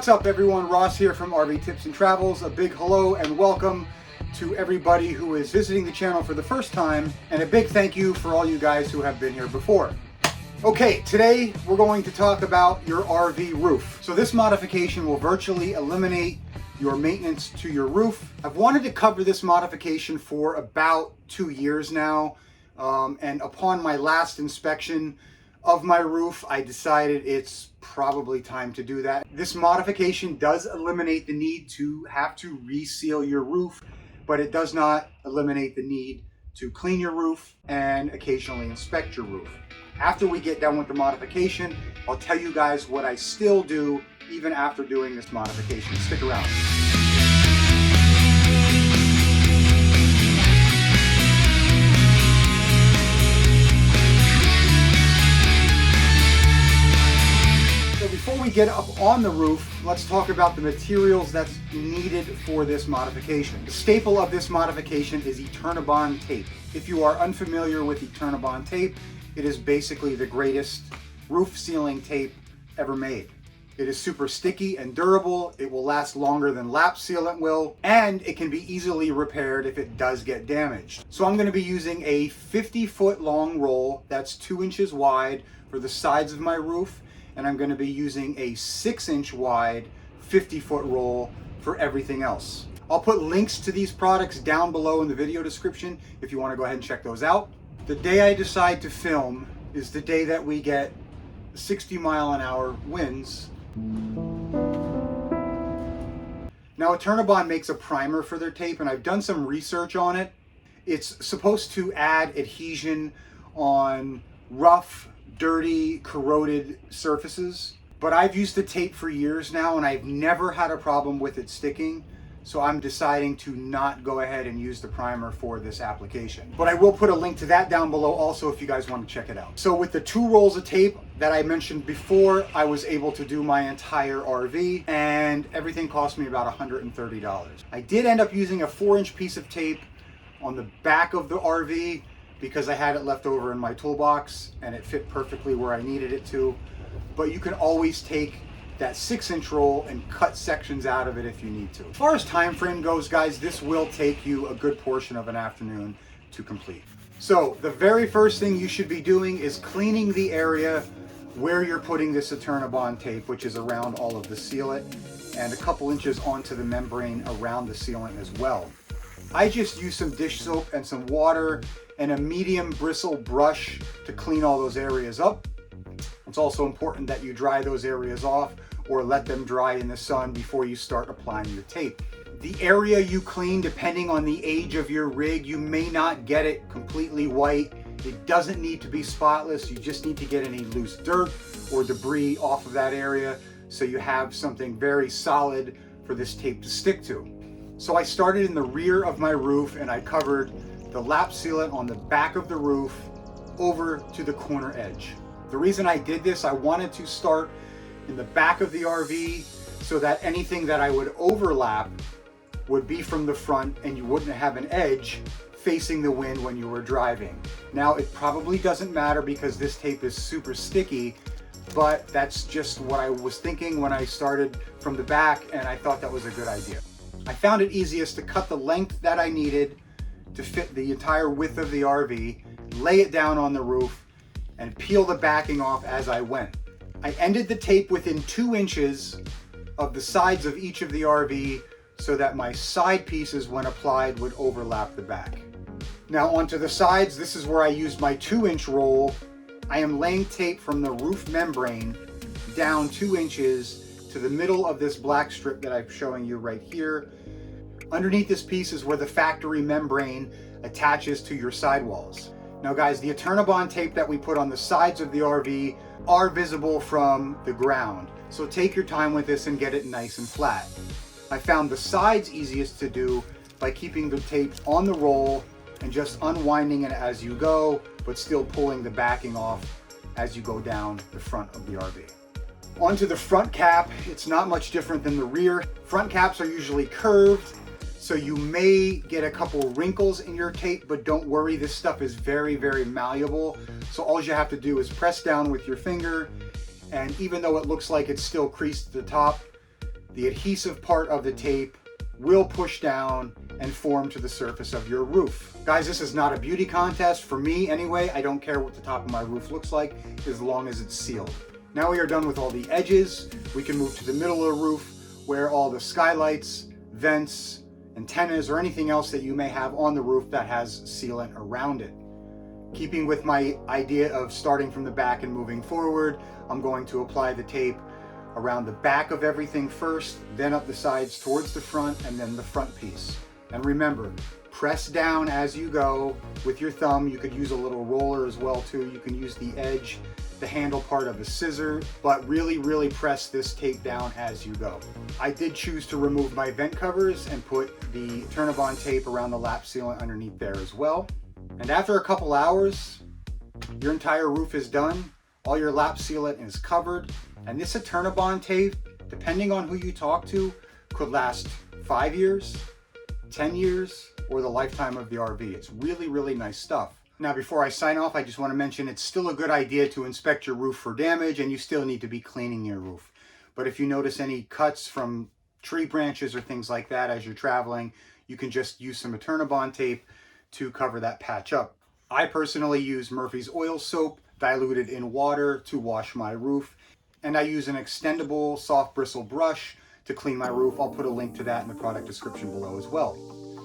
What's up everyone, Ross here from RV Tips and Travels. A big hello and welcome to everybody who is visiting the channel for the first time, and a big thank you for all you guys who have been here before. Okay, today we're going to talk about your RV roof. So this modification will virtually eliminate your maintenance to your roof. I've wanted to cover this modification for about 2 years now, and upon my last inspection of my roof, I decided it's probably time to do that. This modification does eliminate the need to have to reseal your roof, but it does not eliminate the need to clean your roof and occasionally inspect your roof. After we get done with the modification, I'll tell you guys what I still do even after doing this modification. Stick around. Before we get up on the roof, let's talk about the materials that's needed for this modification. The staple of this modification is Eternabond Tape. If you are unfamiliar with Eternabond Tape, it is basically the greatest roof sealing tape ever made. It is super sticky and durable, it will last longer than lap sealant will, and it can be easily repaired if it does get damaged. So I'm going to be using a 50-foot long roll that's 2 inches wide for the sides of my roof, and I'm going to be using a 6-inch wide 50-foot roll for everything else. I'll put links to these products down below in the video description if you want to go ahead and check those out. The day I decide to film is the day that we get 60-mile-an-hour winds. Now Eternabond makes a primer for their tape, and I've done some research on it. It's supposed to add adhesion on rough, dirty, corroded surfaces, but I've used the tape for years now and I've never had a problem with it sticking, so I'm deciding to not go ahead and use the primer for this application. But I will put a link to that down below also if you guys want to check it out. So with the 2 rolls of tape that I mentioned before, I was able to do my entire RV, and everything cost me about $130. I did end up using a 4-inch piece of tape on the back of the RV because I had it left over in my toolbox and it fit perfectly where I needed it to. But you can always take that 6-inch roll and cut sections out of it if you need to. As far as time frame goes, guys, this will take you a good portion of an afternoon to complete. So the very first thing you should be doing is cleaning the area where you're putting this Eternabond tape, which is around all of the sealant and a couple inches onto the membrane around the sealant as well. I just use some dish soap and some water and a medium bristle brush to clean all those areas up. It's also important that you dry those areas off or let them dry in the sun before you start applying your tape. The area you clean, depending on the age of your rig, you may not get it completely white. It doesn't need to be spotless. You just need to get any loose dirt or debris off of that area so you have something very solid for this tape to stick to. So I started in the rear of my roof and I covered the lap sealant on the back of the roof over to the corner edge. The reason I did this, I wanted to start in the back of the RV so that anything that I would overlap would be from the front and you wouldn't have an edge facing the wind when you were driving. Now it probably doesn't matter because this tape is super sticky, but that's just what I was thinking when I started from the back, and I thought that was a good idea. I found it easiest to cut the length that I needed to fit the entire width of the RV, lay it down on the roof, and peel the backing off as I went. I ended the tape within 2 inches of the sides of each of the RV so that my side pieces, when applied, would overlap the back. Now onto the sides, this is where I used my 2-inch roll. I am laying tape from the roof membrane down 2 inches to the middle of this black strip that I'm showing you right here. Underneath this piece is where the factory membrane attaches to your sidewalls. Now guys, the Eternabond tape that we put on the sides of the RV are visible from the ground. So take your time with this and get it nice and flat. I found the sides easiest to do by keeping the tape on the roll and just unwinding it as you go, but still pulling the backing off as you go down the front of the RV. Onto the front cap, it's not much different than the rear. Front caps are usually curved, so you may get a couple wrinkles in your tape, but don't worry, this stuff is very, very malleable. So all you have to do is press down with your finger, and even though it looks like it's still creased at the top, the adhesive part of the tape will push down and form to the surface of your roof. Guys, this is not a beauty contest. For me anyway, I don't care what the top of my roof looks like as long as it's sealed. Now we are done with all the edges. We can move to the middle of the roof where all the skylights, vents, antennas, or anything else that you may have on the roof that has sealant around it. Keeping with my idea of starting from the back and moving forward, I'm going to apply the tape around the back of everything first, then up the sides towards the front, and then the front piece. And remember, press down as you go with your thumb. You could use a little roller as well too. You can use the edge, the handle part of a scissor, but really press this tape down as you go. I did choose to remove my vent covers and put the Eternabond tape around the lap sealant underneath there as well. And after a couple hours, your entire roof is done. All your lap sealant is covered. And this Eternabond tape, depending on who you talk to, could last 5 years, 10 years, or the lifetime of the RV. It's really nice stuff. Now, before I sign off, I just want to mention it's still a good idea to inspect your roof for damage, and you still need to be cleaning your roof. But if you notice any cuts from tree branches or things like that as you're traveling, you can just use some Eternabond tape to cover that patch up. I personally use Murphy's oil soap diluted in water to wash my roof, and I use an extendable soft bristle brush to clean my roof. I'll put a link to that in the product description below as well.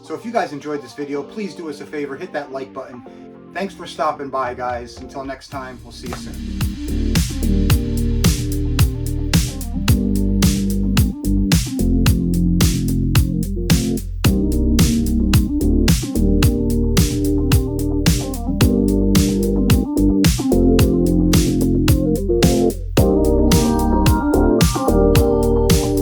So if you guys enjoyed this video, please do us a favor, hit that like button. Thanks for stopping by, guys. Until next time, we'll see you soon.